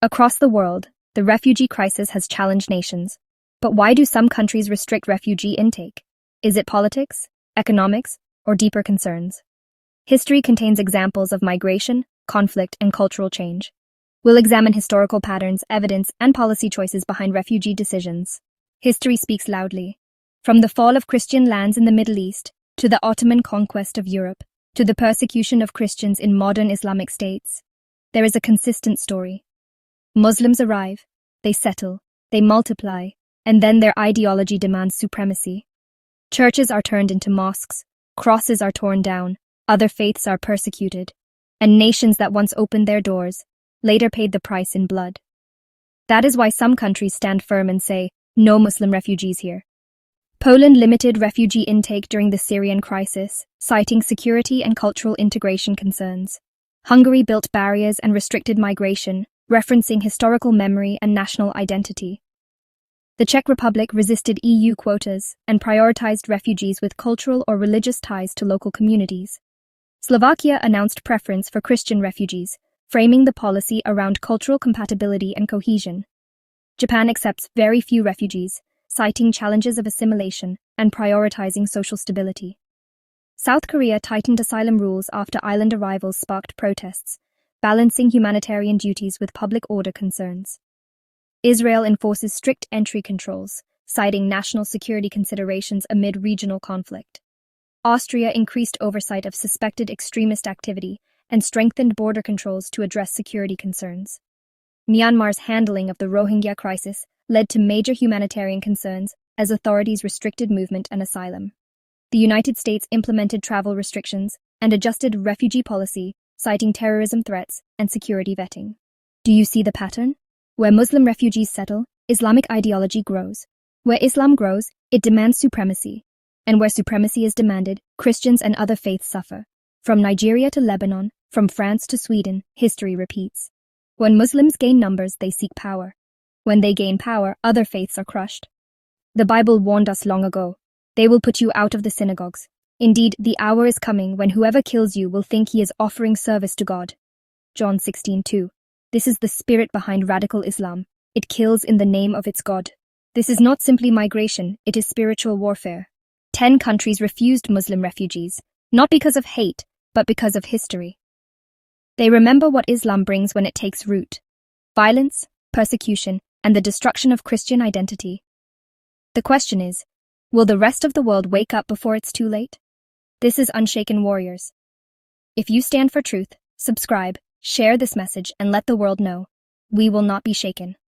Across the world, the refugee crisis has challenged nations. But why do some countries restrict refugee intake? Is it politics, economics, or deeper concerns? History contains examples of migration, conflict, and cultural change. We'll examine historical patterns, evidence, and policy choices behind refugee decisions. History speaks loudly. From the fall of Christian lands in the Middle East, to the Ottoman conquest of Europe, to the persecution of Christians in modern Islamic states, there is a consistent story. Muslims arrive, they settle, they multiply, and then their ideology demands supremacy. Churches are turned into mosques, crosses are torn down, other faiths are persecuted, and nations that once opened their doors later paid the price in blood. That is why some countries stand firm and say, no Muslim refugees here. Poland limited refugee intake during the Syrian crisis, citing security and cultural integration concerns. Hungary built barriers and restricted migration, referencing historical memory and national identity. The Czech Republic resisted EU quotas and prioritized refugees with cultural or religious ties to local communities. Slovakia announced preference for Christian refugees, framing the policy around cultural compatibility and cohesion. Japan accepts very few refugees, citing challenges of assimilation and prioritizing social stability. South Korea tightened asylum rules after island arrivals sparked protests, balancing humanitarian duties with public order concerns. Israel enforces strict entry controls, citing national security considerations amid regional conflict. Austria increased oversight of suspected extremist activity and strengthened border controls to address security concerns. Myanmar's handling of the Rohingya crisis led to major humanitarian concerns as authorities restricted movement and asylum. The United States implemented travel restrictions and adjusted refugee policy, citing terrorism threats and security vetting. Do you see the pattern? Where Muslim refugees settle, Islamic ideology grows. Where Islam grows, it demands supremacy. And where supremacy is demanded, Christians and other faiths suffer. From Nigeria to Lebanon, from France to Sweden, history repeats. When Muslims gain numbers, they seek power. When they gain power, other faiths are crushed. The Bible warned us long ago. They will put you out of the synagogues. Indeed, the hour is coming when whoever kills you will think he is offering service to God. John 16:2. This is the spirit behind radical Islam. It kills in the name of its God. This is not simply migration, it is spiritual warfare. 10 countries refused Muslim refugees, not because of hate, but because of history. They remember what Islam brings when it takes root: violence, persecution, and the destruction of Christian identity. The question is, will the rest of the world wake up before it's too late? This is Unshaken Warriors. If you stand for truth, subscribe, share this message, and let the world know. We will not be shaken.